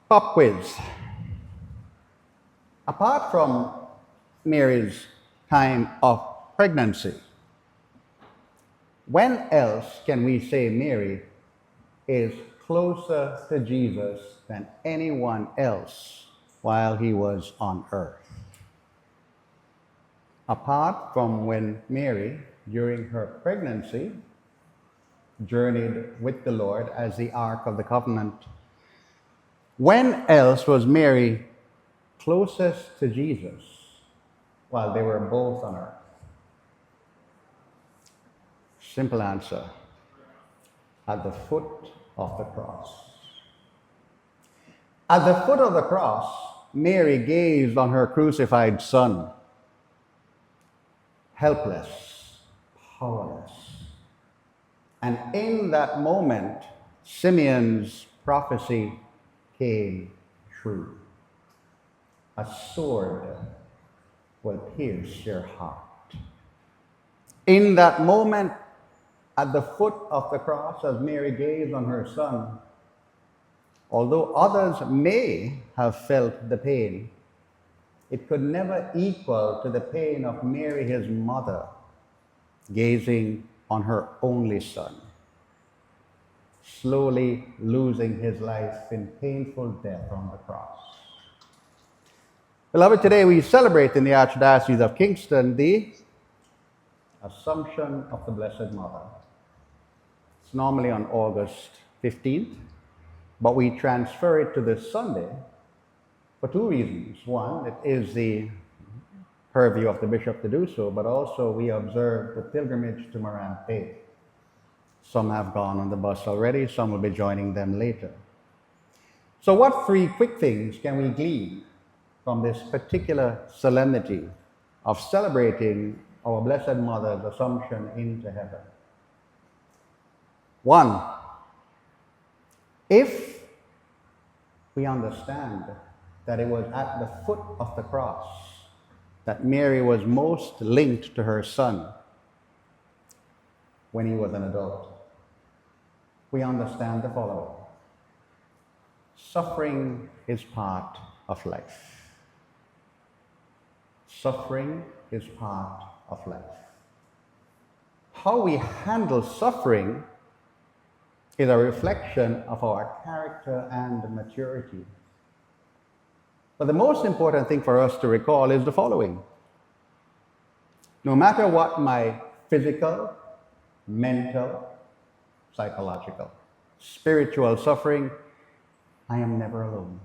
Pop quiz. Apart from Mary's time of pregnancy, when else can we say Mary is closer to Jesus than anyone else while he was on earth? Apart from when Mary, during her pregnancy, journeyed with the Lord as the Ark of the Covenant, when else was Mary closest to Jesus while they were both on earth? Simple answer: at the foot of the cross. At the foot of the cross, Mary gazed on her crucified son, helpless, powerless. And in that moment, Simeon's prophecy came true. A sword will pierce your heart. In that moment, at the foot of the cross, as Mary gazed on her son, although others may have felt the pain, it could never equal to the pain of Mary, his mother, gazing on her only son, slowly losing his life in painful death on the cross. Beloved, today we celebrate in the Archdiocese of Kingston the Assumption of the Blessed Mother. It's normally on August 15th, but we transfer it to this Sunday for two reasons. One, it is the purview of the bishop to do so, but also we observe the pilgrimage to Morante. Some have gone on the bus already, some will be joining them later. So what three quick things can we glean from this particular solemnity of celebrating our Blessed Mother's Assumption into heaven? One, if we understand that it was at the foot of the cross that Mary was most linked to her son when he was an adult, we understand the following: suffering is part of life. Suffering is part of life. How we handle suffering is a reflection of our character and maturity. But the most important thing for us to recall is the following: no matter what my physical, mental, psychological, spiritual suffering, I am never alone.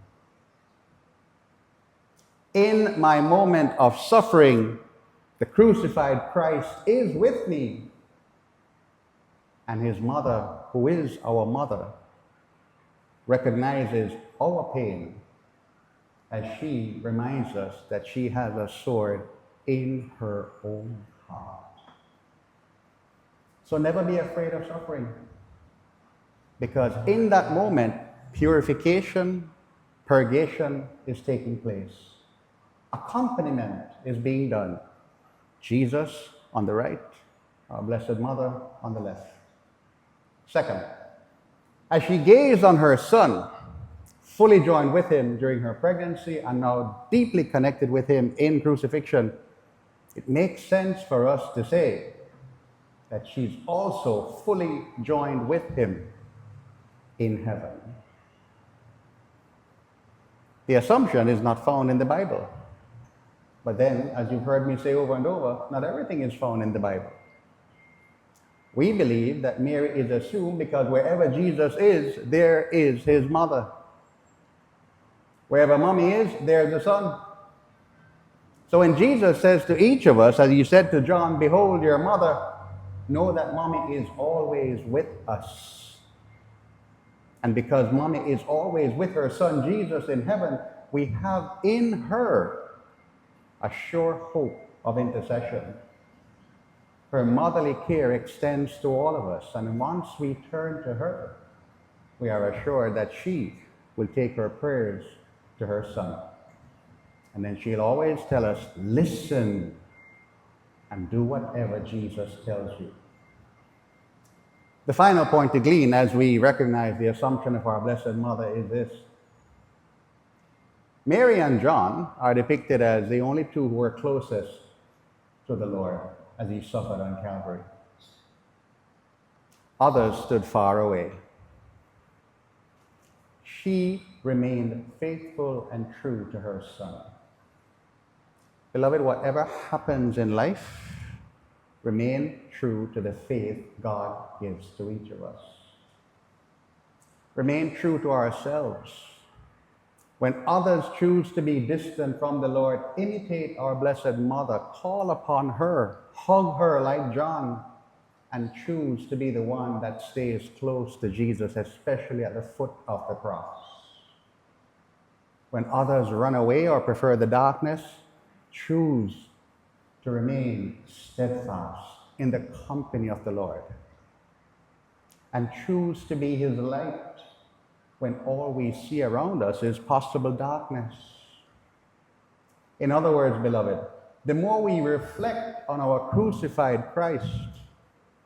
In my moment of suffering, the crucified Christ is with me. And his mother, who is our mother, recognizes our pain as she reminds us that she has a sword in her own heart. So never be afraid of suffering, because in that moment, purification, purgation is taking place. Accompaniment is being done. Jesus on the right, our Blessed Mother on the left. Second, as she gazed on her son, fully joined with him during her pregnancy and now deeply connected with him in crucifixion, it makes sense for us to say that she's also fully joined with him in heaven. The Assumption is not found in the Bible. But then, as you've heard me say over and over, not everything is found in the Bible. We believe that Mary is assumed because wherever Jesus is, there is his mother. Wherever mommy is, there's the son. So when Jesus says to each of us, as he said to John, "Behold your mother," know that mommy is always with us. And because mommy is always with her son Jesus in heaven, we have in her a sure hope of intercession. Her motherly care extends to all of us, and once we turn to her, we are assured that she will take her prayers to her son. And then she'll always tell us, listen and do whatever Jesus tells you. The final point to glean as we recognize the Assumption of our Blessed Mother is this: Mary and John are depicted as the only two who were closest to the Lord as he suffered on Calvary. Others stood far away. She remained faithful and true to her Son. Beloved, whatever happens in life, remain true to the faith God gives to each of us. Remain true to ourselves. When others choose to be distant from the Lord, imitate our Blessed Mother, call upon her, hug her like John, and choose to be the one that stays close to Jesus, especially at the foot of the cross. When others run away or prefer the darkness, choose to remain steadfast in the company of the Lord. And choose to be his light when all we see around us is possible darkness. In other words, beloved, the more we reflect on our crucified Christ,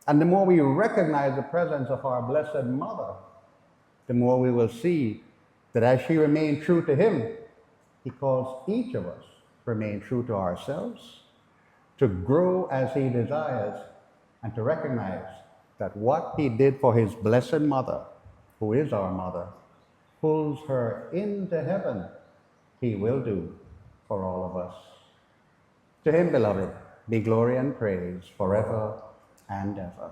and the more we recognize the presence of our Blessed Mother, the more we will see that as she remained true to him, he calls each of us to remain true to ourselves, to grow as he desires, and to recognize that what he did for his Blessed Mother, who is our mother, pulls her into heaven, he will do for all of us. To him, beloved, be glory and praise forever and ever.